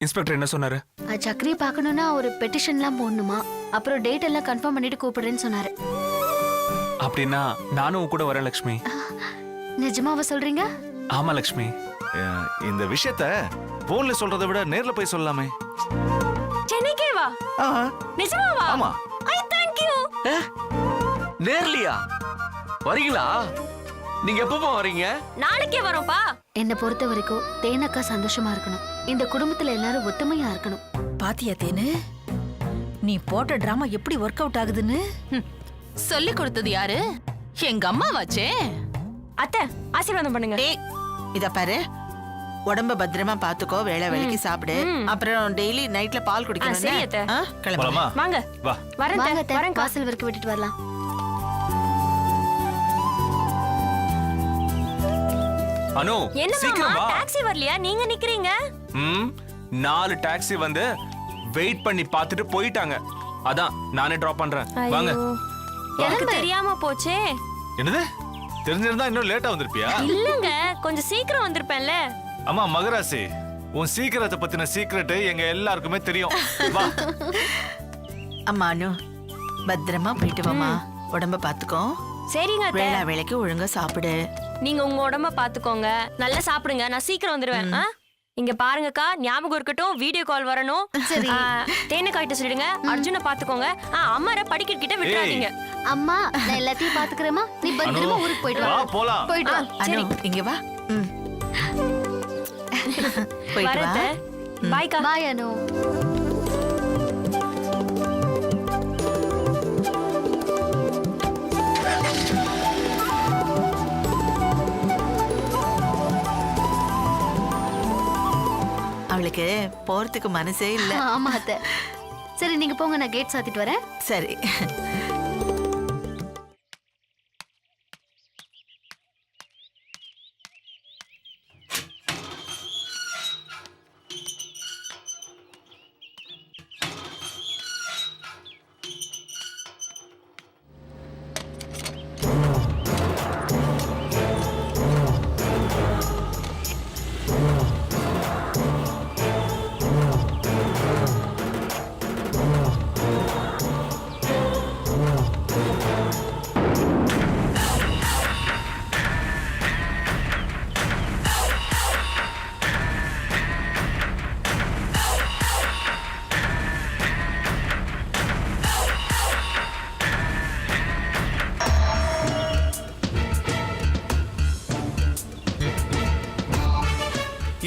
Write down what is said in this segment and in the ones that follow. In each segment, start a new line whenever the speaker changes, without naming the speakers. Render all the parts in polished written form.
Inspector என்ன சொன்னாரு?
சக்கரையை பார்க்கணும்னா ஒரு பெட்டிஷன்லாம் போடணுமா, அப்புறம் டேட் எல்லாம் கன்ஃபார்ம் பண்ணிட்டு கூப்பிடுறேன்னு சொன்னாரு.
அப்படின்னா நானும் கூட வரேன் லட்சுமி.
நிஜமாவா சொல்றீங்க?
ஆமா லட்சுமி.
இந்த விஷயத்த போன்ல சொல்றதை விட நேர்ல போய் சொல்லலாமே.
சென்னைக்கே வா. நிஜமாவா?
ஆமா.
I thank you.
நேர்லியா வரீங்களா? நீங்க எப்பப்போ வரீங்க?
நாளைக்கே வரோம்ப்பா.
என்ன பொறுத்த வரைக்கும் தேனக்கா சந்தோஷமா இருக்கணும், இந்த குடும்பத்துல எல்லாரும் ஒத்துமையா இருக்கணும்.
பாத்தியா தேனு, நீ போட்ட டிராமா எப்படி ஒர்க் அவுட் ஆகுதுன்னு?
சொல்லி கொடுத்தது யாரு? எங்க அம்மாவாச்சே.
அத்தை ஆசீர்வாதம் பண்ணுங்க.
ஏய் இத பாரு, உடம்ப பத்திரமா பாத்துக்கோ, வேளை வேளைக்கு சாப்பிடு, அப்புறம் டெய்லி நைட்ல பால் குடிக்கணும்.
சரி அத்தை.
போலாமா?
வாங்க.
வா.
வரேன்
வாங்க
அத்தை.
அத்தை,
வரேன்.
வாசல் வரைக்கும் விட்டுட்டு வரலாம்.
அனு
என்ன
சீக்கிரம்
மாமா
வா.
டாக்ஸி வரலையா? நீங்க நிக்கிறீங்க.
4 டாக்ஸி வந்து வெயிட் பண்ணி பார்த்துட்டு போயிட்டாங்க. அதான் நானே டிராப் பண்றேன். வாங்க.
எனக்கு தெரியாம போச்சே.
என்னது? தெரிஞ்சிருந்தா இன்னும் லேட்டா வந்திருப்பியா?
இல்லங்க, கொஞ்சம் சீக்கிரம் வந்திருப்பேன்ல.
அம்மா மகராசி, உன் சீக்கிரத்தை பத்தின சீக்கிரட் எங்க எல்லாருக்குமே தெரியும். வா.
அம்மா அனு, பத்திரமா போயிட்டு வாமா, உடம்ப பாத்துக்கோ.
சரிங்க அத்தை.
வேளை வேளைக்கு ஒழுங்கா சாப்பிடு.
நீங்க உங்க உடம்ப பாத்துக்கோங்க, நல்லா சாப்பிடுங்க. நான் சீக்கிரம் வந்துருவேன். இங்க பாருங்கக்கா, ஞாபகம் இருக்கட்டும், வீடியோ கால் வரணும்.
சரி.
தேனக்காயிட்ட சொல்லிடுங்க, அர்ஜுனை பாத்துக்கோங்க. அம்மாரை படிக்கட் கிட்ட விட்டுறாதீங்க.
அம்மா நான் எல்லாத்தையும் பாத்துக்கிறேமா, நீ பத்திரமா ஊருக்கு போயிட்டு
வா
வா.
போலாம்.
போயிட்டு வா.
அனு இங்க வா. போயிட்டு வா.
வரேன். பாய்க்கா.
பாய் அனு.
அவளுக்கு போறதுக்கு மனசே இல்ல.
ஆமா அத்தை. சரி நீங்க போங்க, நான் கேட் சாத்திட்டு வரேன்.
சரி.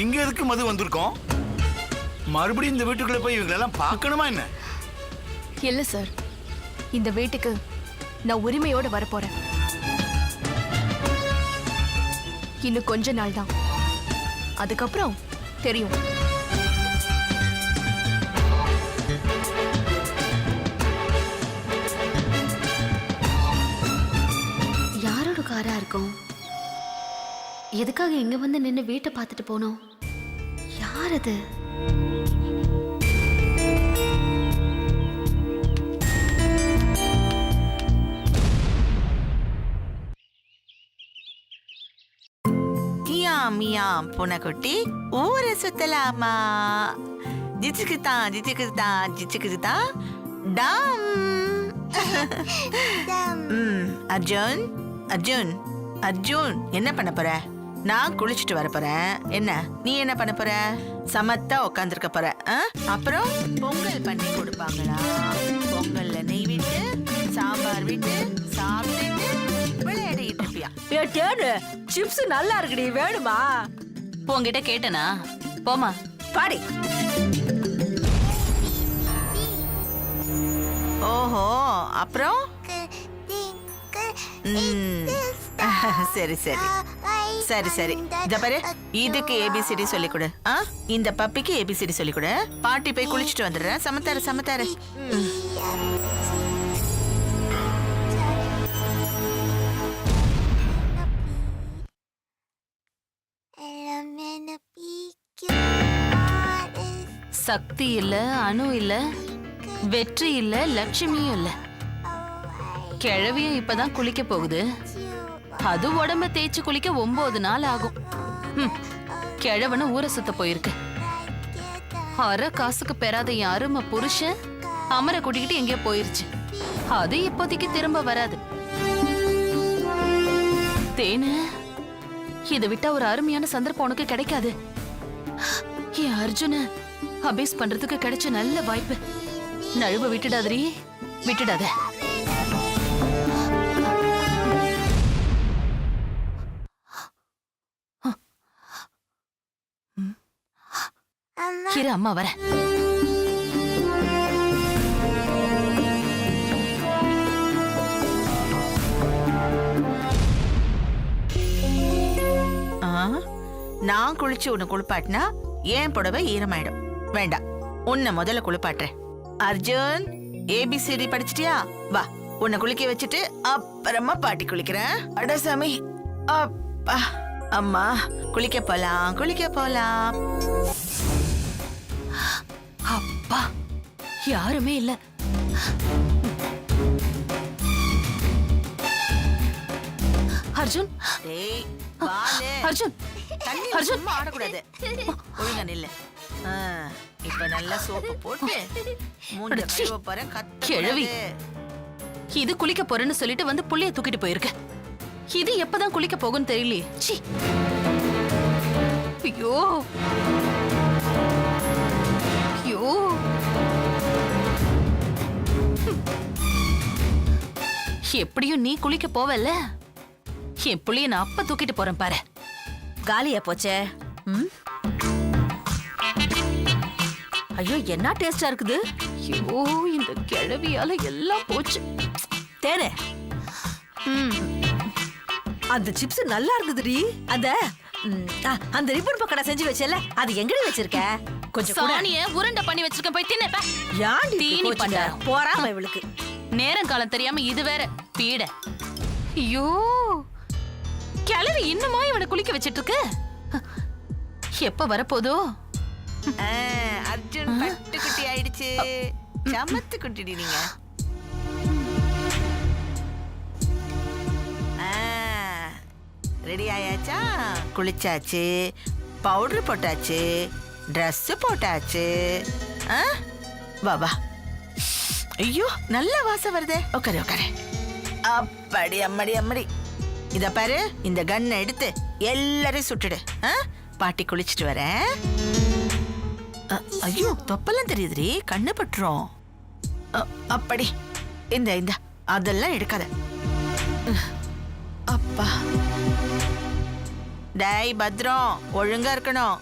இங்க எதுக்கு மது வந்திருக்கோம்? மறுபடியும் இந்த வீட்டுக்குள்ள போய் இவங்களெல்லாம் பார்க்கணுமா என்ன?
இல்ல சார், இந்த வீட்டுக்கு நான் உரிமையோட வரப்போறேன். இன்னும் கொஞ்ச நாள் தான், அதுக்கப்புறம் தெரியும்.
யாரோட காரா இருக்கும்? எதுக்காக இங்க வந்து நின்னு வீட்டை பார்த்துட்டு போனோம்? யார் அது?
மியாம் பூனைக்குட்டி, ஊரை சுத்தலாமா? ஜிச்சுக்குதான் ஜிச்சுக்குதான் ஜிச்சுக்குதான் டம். அர்ஜுன் அர்ஜுன் அர்ஜுன், என்ன பண்ண போற? நான் குளிச்சுட்டு வர போறேன். என்ன நீ என்ன பண்ண போற? சமத்தா உட்காந்துருக்க போற. அப்புறம் பொங்கல் பண்ணி கொடுப்பாங்களா? பொங்கல்ல நெய் விட்டு சாம்பார் விட்டு சாப்பிட்டு விளையாடிட்டு இருப்பியா?
சிப்ஸ் நல்லா இருக்குடி, வேணுமா? உங்ககிட்ட கேட்டனா? போமா பாடி.
ஓஹோ, அப்புறம் சரி சரி சரி சரி. இத பாரு, இதுக்கு ஏபிசிடி சொல்லி கொடு. இந்த பப்பிக்கு ஏபிசிடி சொல்லி கொடு. பாட்டி போய் குளிச்சுட்டு வந்துடுறேன். சமத்தாரு சமத்தாரு.
சக்தி இல்ல, அணு இல்ல, வெற்றி இல்ல, லட்சுமியும் இல்ல. கிழவியும் இப்பதான் குளிக்க போகுது. அது உடம்ப தேய்ச்சு குளிக்க 9 நாள் ஆகும். கிழவனு ஊரை சுத்த போயிருக்கு. அரை காசுக்கு பெறாத என் அருமை புருஷன் அமரை கூட்டிக்கிட்டு எங்கேயோ போயிருச்சு. அது இப்போதைக்கு திரும்ப வராது. தேனு, இதை விட்டா ஒரு அருமையான சந்தர்ப்பம் உனக்கு கிடைக்காது. என் அர்ஜுன அபேஸ் பண்றதுக்கு கிடைச்ச நல்ல வாய்ப்பு. நழுவ விட்டுடாதீ, விட்டுடாத. இரு, அம்மா வர.
நான் குளிச்சு உன்னை குளிப்பாட்டினா ஏன் புடவை ஈரமாயிடும். வேண்டாம், உன்னை முதல்ல குளிப்பாட்டுறேன். அர்ஜுன், ஏபிசிடி படிச்சிட்டியா? வா, உன்னை குளிக்க வச்சுட்டு அப்புறமா பாட்டி குளிக்கிறேன். அட சாமி, அப்பா, அம்மா, குளிக்க போலாம், குளிக்க போலாம்.
அப்பா, யாருமே இல்ல. அர்ஜுன்,
டேய், வாலே.
அர்ஜுன்,
தண்ணி சும்மா ஆடக்கூடாது. ஒழுங்கா நில்லு. இப்ப நல்லா சோப்பு போட்டு மூஞ்ச கழுவ போறேன்.
கிழவி, இது குளிக்க போறேன்னு சொல்லிட்டு வந்து புள்ளைய தூக்கிட்டு போயிருக்கு. இது எப்பதான் குளிக்க போகும்னு தெரியலையே. சீ, ஐயோ ஐயோ. எப்படியும் நீ குளிக்க போவல்ல, என் புள்ளைய நான் அப்ப தூக்கிட்டு போறேன் பாரு.
காலியா போச்சே. ஐயோ, என்ன டேஸ்டா இருக்குது.
ஐயோ, இந்த கிழவியால எல்லாம் போச்சு.
தேனே, அந்த சிப்ஸ் நல்லா இருந்ததுடி. அந்த ரிப்பன் பக்கடா செஞ்சு வச்சல, அது எங்கடி வச்சிருக்க? கொஞ்சம் கூட.
சாணிய உருண்டை பண்ணி வச்சிருக்கேன், போய் தின்னப்ப.
யாண்டி
தீனி பண்ற
போறாம இவளுக்கு.
நேரம் காலம் தெரியாம இது வேற பீட. ஐயோ, கிழவி இன்னுமா இவனை குளிக்க வச்சிட்டு இருக்கு. எப்ப வரப்போதோ?
அர்ஜுன் பட்டு குட்டி ஆயிடுச்சு. சமத்து குட்டிடி நீங்க. ரெடி ஆயாச்சா? குளிச்சாச்சு, பவுடர் போட்டாச்சு, ட்ரெஸ் போட்டாச்சு. வா வா. ஐயோ, நல்ல வாசம் வருதே. உட்காரு உட்காரு. அப்படி அம்மடி அம்மடி. இத பாரு, இந்த கன்னை எடுத்து எல்லாரையும் சுட்டுடு. பாட்டி குளிச்சுட்டு வரேன். ஐயோ, தொப்பெல்லாம் தெரியுதுரி, கண்ணு பட்டுரும். அப்படி இந்த இந்த அதெல்லாம் எடுக்காத. அப்பா, டேய் பத்ரம், ஒழுங்கா இருக்கணும்.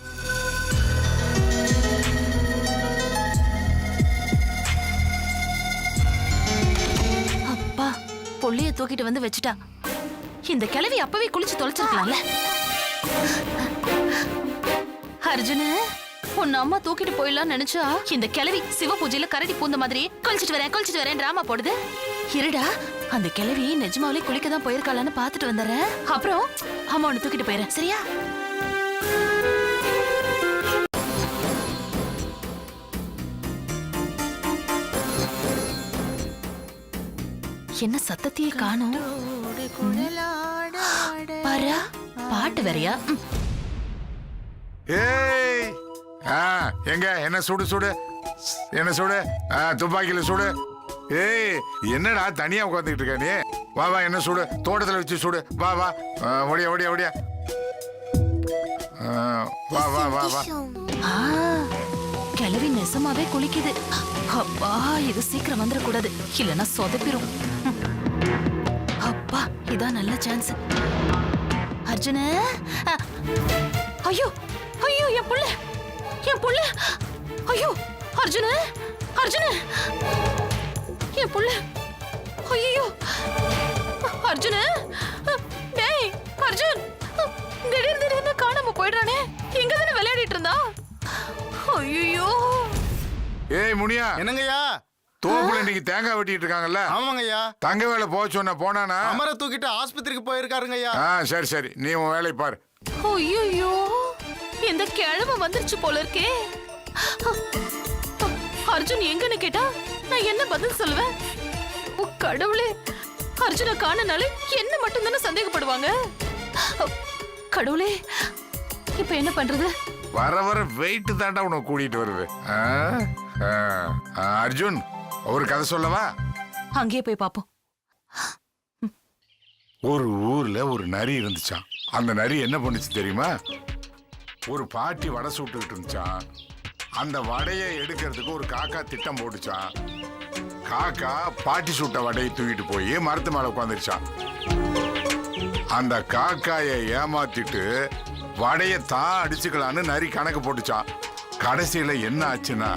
அப்பா, புள்ளைய தூக்கிட்டு வந்து வச்சுட்டா. இந்த கிழவி அப்பவே குளிச்சு தொலைச்சிருக்கலாம்ல. அர்ஜுனு, உன்ன அம்மா தூக்கிட்டு போயிடலாம் நினைச்சா இந்த கிழவி சிவ பூஜையில கரடி பூந்த மாதிரி குளிச்சிட்டு வரேன் டிராமா போடுது. இருடா, அந்த கிழவி நிஜமாவிலே குளிக்க தான் போயிருக்காளான்னு பாத்துட்டு வந்துடுறேன். அப்புறம் அம்மா உன்னை தூக்கிட்டு போயிடுறேன், சரியா? என்ன சத்தத்தையே காணோம். பாரு, பாட்டு வேறையா?
ஏய், எங்க என்ன சுடு சுடு, என்ன சுடு, துப்பாக்கியில சுடு. ஏய், என்னடா தனியா உட்காந்துக்கிட்டு இருக்க நீ? வா வா, என்ன சுடு, தோட்டத்துல வச்சு சுடு. வா வா, ஓடியா ஓடியா ஓடியா. வா வா வா வா.
கிழவி நெசமாவே குளிக்குது. அப்பா, இது சீக்கிரம் வந்துடக்கூடாது, இல்லைன்னா சொதப்பிரும். அப்பா, இதான் நல்ல சான்ஸ். அர்ஜுன, ஐயோ ஐயோ, என் புள்ள, என் புள்ள. ஐயோ, அர்ஜுன, அர்ஜுன, என் புள்ள. ஐயோ, அர்ஜுன, டேய் அர்ஜுன், திடீர்னு காணாம போயிடுறானே. எங்க தானே விளையாடிட்டு இருந்தா? ஐயோ.
ஏய் முனியா,
என்னங்கய்யா?
தோப்புல இன்னைக்கு தேங்காய் வெட்டிட்டு இருக்காங்கல்ல?
ஆமாங்கய்யா.
தங்க வேலை போக சொன்ன போனானா?
அமர தூக்கிட்டு ஆஸ்பத்திரிக்கு போயிருக்காருங்கய்யா.
சரி சரி, நீ உன் வேலையை பாரு.
ஐயோ, இந்த கிழமை வந்துருச்சு போல இருக்கே. அர்ஜுன் எங்கன்னு கேட்டா நான் என்ன பதில் சொல்லுவேன்? கடவுளே, அர்ஜுன காணனாலே என்ன மட்டும் தானே சந்தேகப்படுவாங்க. கடவுளே, இப்ப என்ன பண்றது?
வர வர வெயிட் தாண்டா உனக்கு கூட்டிட்டு வருது. அர்ஜுன், ஒரு கதை சொல்லவா?
அங்கேயே போய் பாப்போம்.
ஒரு ஊர்ல ஒரு நரி இருந்துச்சான். அந்த நரி என்ன பண்ணுச்சு தெரியுமா? ஒரு பாட்டி வடை சுட்டுக்கிட்டு இருந்துச்சான். அந்த வடையை எடுக்கிறதுக்கு ஒரு காக்கா திட்டம் போட்டுச்சான். காக்கா பாட்டி சுட்ட வடையை தூக்கிட்டு போய் மரத்து மேல உட்காந்துருச்சான். அந்த காக்காயை ஏமாத்திட்டு வடையை தான் அடிச்சுக்கலான்னு நரி கணக்கு போட்டுச்சான். கடைசியில என்ன ஆச்சுன்னா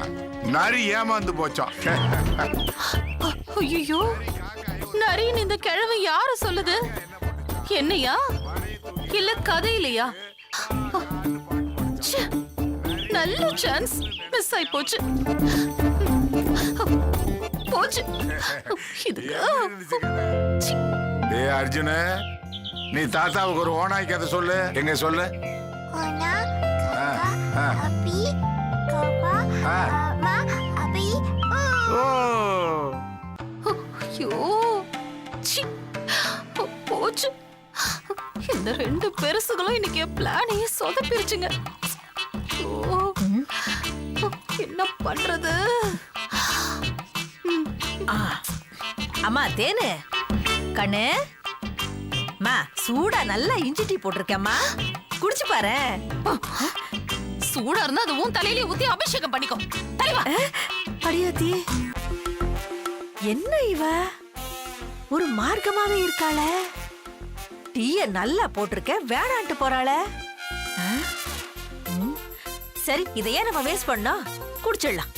நரி ஏமாந்து போச்சான்.
ஐயோ, நரின்னு இந்த கிழமை யாரு சொல்லுது? என்னையா இல்ல கதையிலையா? ச்சே, நல்ல சான்ஸ் மிஸ் ஆயி போச்சு. போச்சு
ஏ அர்ஜுன, நீ தாத்தாவுக்கு ஒரு ஓனாய் கதை சொல்லு. எங்க சொல்லு.
போச்சு. இந்த ரெண்டு பெருசுகளும் இன்னைக்கு பிளானையே சொதப்பிருச்சுங்க. என்ன பண்றது?
அம்மா தேனு கண்ணு, மா சூடா நல்லா இஞ்சி டீ போட்டிருக்கேம்மா, குடிச்சு பாரு.
சூடா இருந்தா அதுவும் தலையில ஊத்தி அபிஷேகம் பண்ணிக்கோ. தலைவா
அடியாத்தி, என்ன இவ ஒரு மார்க்கமாவே இருக்காள? டீய நல்லா போட்டிருக்க, வேணான்ட்டு போறாள. சரி, இதையே நம்ம வேஸ்ட் பண்ணோம், குடிச்சிடலாம்.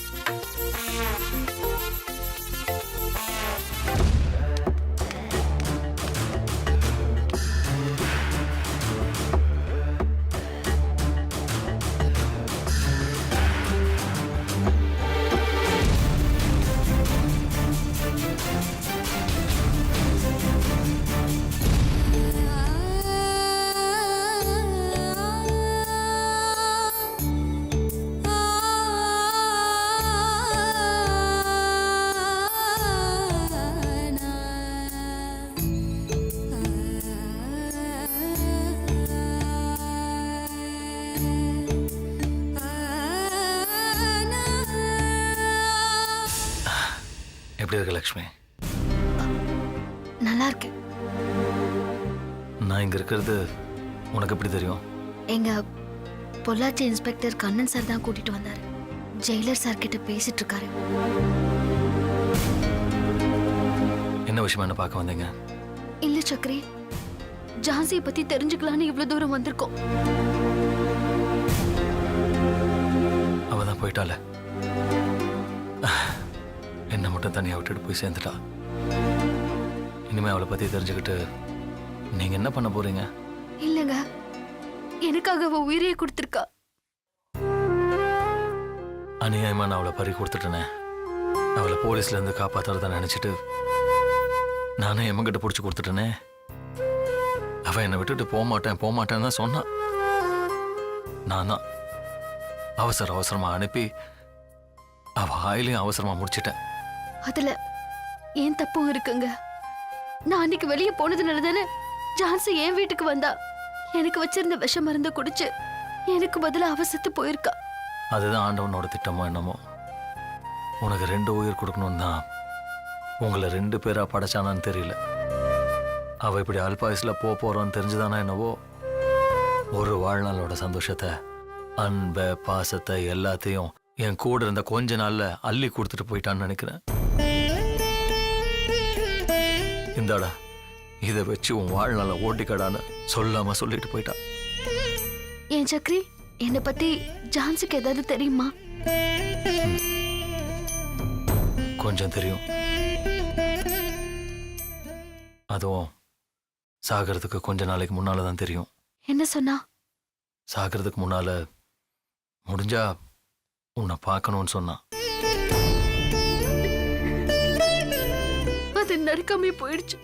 எப்படி இருக்கு லக்ஷ்மி?
நல்லா இருக்கு.
நான் இங்க இருக்கிறது உனக்கு எப்படி தெரியும்?
எங்க பொள்ளாச்சி இன்ஸ்பெக்டர் கண்ணன் சார் தான் கூட்டிட்டு வந்தாரு. ஜெயிலர் சார் கிட்ட பேசிட்டு இருக்காரு.
என்ன விஷயமா என்ன பார்க்க வந்தீங்க?
இல்ல சக்கரி, ஜான்சியை பத்தி தெரிஞ்சுக்கலான்னு இவ்வளவு தூரம் வந்திருக்கோம்.
அவதான் போயிட்டால, என்ன மட்டும் தனியா விட்டுட்டு போய் சேர்ந்துட்டா. இனிமே அவளை பத்தி தெரிஞ்சுக்கிட்டு நீங்க என்ன பண்ண போறீங்க?
இல்லங்க, எனக்காக அவ உயிரையே கொடுத்திருக்கா.
அநியாயமா நான் அவளை பறி கொடுத்துட்டேனே. அவளை போலீஸ்ல இருந்து காப்பாத்துறத நினைச்சிட்டு நானே எம்மகிட்ட பிடிச்சி கொடுத்துட்டேனே. அவ என்னை விட்டுட்டு போக மாட்டேன்னு தான் சொன்னான். நான் தான் அவசரமா அனுப்பி அவ ஆயிலையும் அவசரமா முடிச்சிட்டேன்.
அதுல ஏன் தப்பும் இருக்குங்க. நான் அன்னைக்கு வெளியே போனதுனால தானே ஜான்சி என் வீட்டுக்கு வந்தா. எனக்கு வச்சிருந்த விஷ மருந்த குடிச்சு எனக்கு பதிலா அவ செத்து போயிருக்கா.
அதுதான் ஆண்டவனோட திட்டமோ என்னமோ. உனக்கு 2 உயிர் கொடுக்கணும் தான் உங்களை 2 பேரா படைச்சானான்னு தெரியல. அவ இப்படி அல்பாயுஸ்ல போறோன்னு தெரிஞ்சுதானா என்னவோ ஒரு வாழ்நாளோட சந்தோஷத்தை, அன்பை, பாசத்தை எல்லாத்தையும் என் கூட இருந்த கொஞ்ச நாள்ல அள்ளி கொடுத்துட்டு போயிட்டான்னு நினைக்கிறேன். இந்தாடா, இதை வச்சு உன் வாழ்நாள ஓட்டிக்கடான்னு சொல்லாம சொல்லிட்டு போயிட்டான்.
ஏன் சக்ரி, என்னை பத்தி ஜான்சிக்கு ஏதாவது தெரியுமா?
கொஞ்சம் தெரியும். அதுவும் சாகிறதுக்கு கொஞ்ச நாளைக்கு முன்னாலதான் தெரியும்.
என்ன சொன்னா?
சாகிறதுக்கு முன்னால முடிஞ்சா உன்னை பார்க்கணும்னு சொன்னான்.
அது நடக்காம போயிடுச்சு.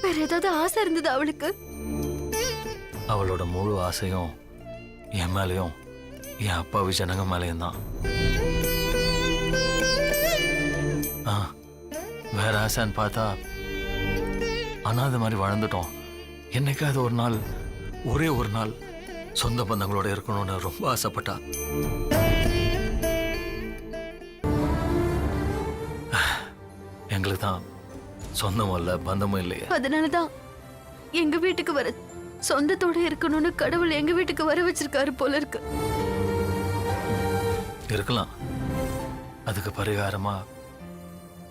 வேற ஏதாவது ஆசை இருந்தது அவளுக்கு?
அவளோட முழு ஆசையும் என் மேலேயும் என் அப்பாவி ஜனங்க மேலேயும் தான். வேற ஆசான்னு பார்த்தா அனாதை மாதிரி வாழ்ந்துட்டோம். என்னைக்காவது ஒரு நாள், ஒரே ஒரு நாள் சொந்த பந்தங்களோட இருக்கணும்னு ரொம்ப ஆசைப்பட்டா. எங்களுக்கு தான் சொந்தமும் இல்லை, பந்தமும் இல்லையே.
அதனாலதான் எங்க வீட்டுக்கு வர சொந்தத்தோட இருக்கணும்னு கடவுள் எங்க வீட்டுக்கு வர வச்சிருக்காரு போல இருக்கு.
இருக்கலாம். அதுக்கு பரிகாரமா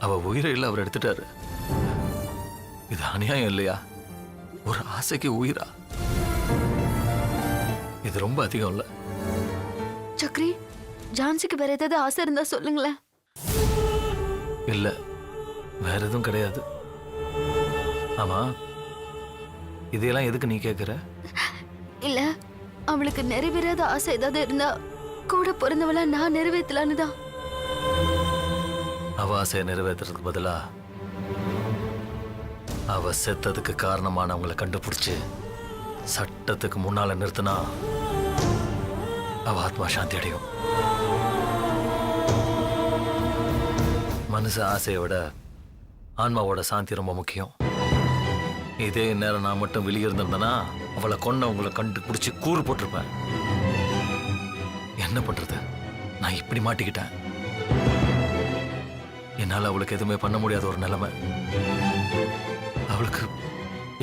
அவ உயிரை இல்லை அவர் எடுத்துட்டாரு. இது அநியாயம் இல்லையா? ஒரு ஆசைக்கு உயிரா? இது ரொம்ப அதிகம் இல்ல?
சக்ரி, ஜான்சிக்கு வேற ஏதாவது ஆசை இருந்தா சொல்லுங்களேன்.
இல்ல, வேற எதுவும் கிடையாது. ஆமா, இதையெல்லாம் எதுக்கு நீ கேக்குற?
இல்ல, அவளுக்கு நிறைவேறாத ஆசை ஏதாவது இருந்தா கூட பிறந்தவளா நான் நிறைவேற்றலான்னு தான்.
அவ ஆசையை நிறைவேற்றுறதுக்கு பதிலா அவ செத்ததுக்கு காரணமானவங்களை கண்டுபிடிச்சு சட்டத்துக்கு முன்னால நிறுத்தினா அவ ஆத்மா சாந்தி அடையும். மனுஷ ஆசையை விட ஆன்மாவோட சாந்தி ரொம்ப முக்கியம். இதே நேரம் நான் மட்டும் வெளியே இருந்திருந்தேன்னா அவளை கொன்னவங்களை கண்டுபிடிச்சு கூறு போட்டிருப்பேன். என்ன பண்றது, நான் இப்படி மாட்டிக்கிட்டேன். என்னால அவளுக்கு எதுவுமே பண்ண முடியாத ஒரு நிலைமை. அவளுக்கு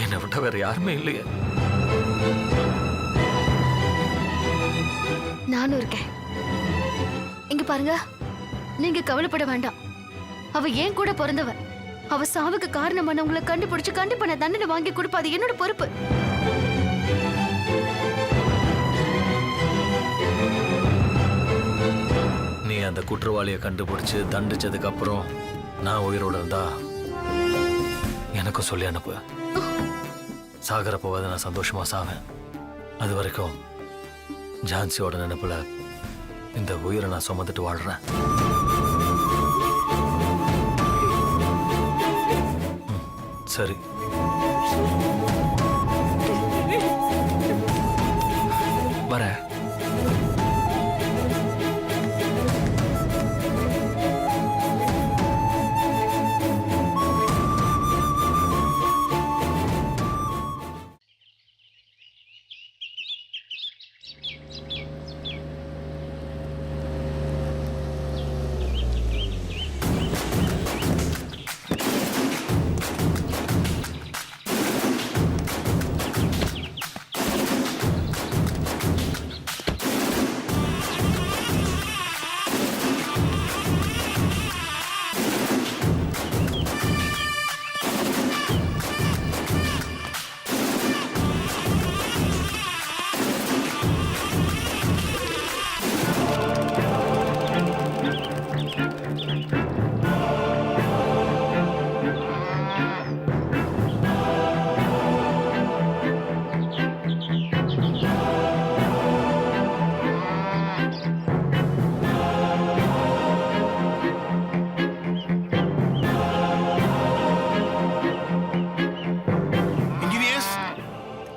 என்னை விட்ட வேற யாருமே இல்லையே.
நானும் இருக்கேன். இங்க பாருங்க, நீங்க கவலைப்பட வேண்டாம். அவ ஏன் கூட பிறந்தவ. அவ சாவுக்கு காரணமானவங்களை கண்டுபிடிச்சு கண்டிப்பா நான் தண்டனை வாங்கி கொடுப்பா. அது என்னோட பொறுப்பு.
நீ அந்த குற்றவாளியை கண்டுபிடிச்சு தண்டிச்சதுக்கு அப்புறம் நான் உயிரோட இருந்தா எனக்கும் சொல்லி அனுப்பு. சாகர போகாத நான் சந்தோஷமா சாவேன். அது வரைக்கும் ஜான்சியோட நினைப்புல இந்த உயிரை நான் சுமந்துட்டு வாழ்றேன். சரி, வரேன்.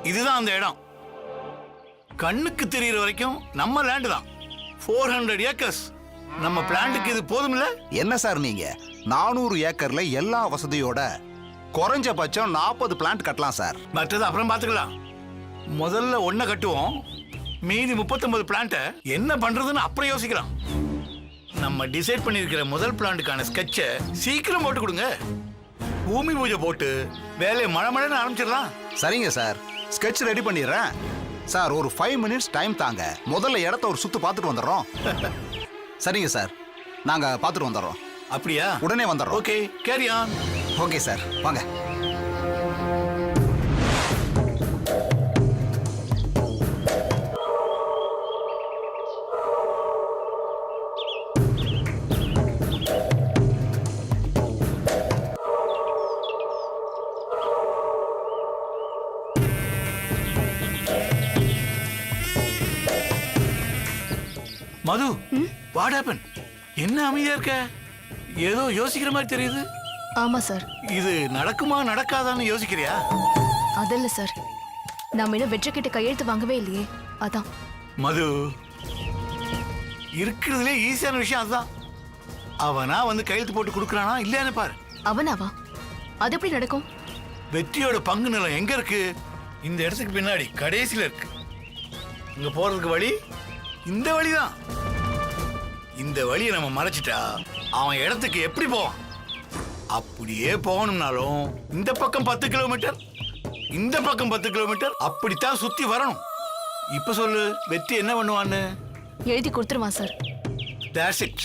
இதுதான் அந்த இடம். கண்ணுக்கு தெரியற வரைக்கும் நம்ம லேண்ட் தான். 400 ஏக்கர்ஸ். நம்ம பிளான்ட்டுக்கு இது போதும் இல்ல?
என்ன சார் நீங்க 400 ஏக்கர்ல எல்லா வசதியோட குறைஞ்சபட்சம் 40 பிளான்ட் கட்டலாம் சார்.
மற்றது அப்புறம் பாத்துக்கலாம். முதல்ல ஒன்ன கட்டுவோம், மீதி 39 பிளான்ட் என்ன பண்றதுன்னு அப்புறம் யோசிக்கலாம். நம்ம டிசைட் பண்ணிருக்கிற முதல் பிளான்ட்டுக்கான ஸ்கெட்சை சீக்கிரம் போட்டு கொடுங்க. பூமி பூஜை போட்டு வேலையை மழை ஆரம்பிச்சிடலாம்.
சரிங்க சார், ஸ்கெட்ச் ரெடி பண்ணிடுறேன் சார். ஒரு 5 மினிட்ஸ் டைம் தாங்க. முதல்ல இடத்த ஒரு சுத்து பார்த்துட்டு வந்துடுறோம். சரிங்க சார், நாங்க பார்த்துட்டு வந்துடுறோம்.
அப்படியா?
உடனே வந்துடுறோம்.
Okay, carry on.
Okay sir, வாங்க.
மது, வாட் ஹேப்பன்? என்ன அமைதியா இருக்க? ஏதோ யோசிக்கிற மாதிரி தெரியுது.
ஆமா சார்.
இது நடக்குமா நடக்காதான்னு யோசிக்கிறியா?
அதல்ல சார், நாம இன்னும் வெற்றி கிட்ட கையெழுத்து வாங்கவே இல்லையே, அதான்.
மது, இருக்கிறதுலே ஈஸியான விஷயம் அதுதான். அவனா வந்து கையெழுத்து போட்டு கொடுக்குறானா இல்லையான்னு பாரு.
அவனாவா? அது எப்படி நடக்கும்?
வெற்றியோட பங்கு நிலம் எங்க இருக்கு? இந்த இடத்துக்கு பின்னாடி கடைசியில இருக்கு. இங்க போறதுக்கு வழி இந்த வழிதான். இந்த வழியை நம்ம மறைச்சிட்டா அவன் இடத்துக்கு எப்படி போவான்? அப்படியே போகணும்னாலும் இந்த பக்கம் 10 கிலோமீட்டர், இந்த பக்கம் 10 கிலோமீட்டர், அப்படித்தான் சுத்தி வரணும். இப்ப சொல்லு, வெற்றி என்ன பண்ணுவான்னு?
எழுதி கொடுத்துருவான் சார்.
That's it.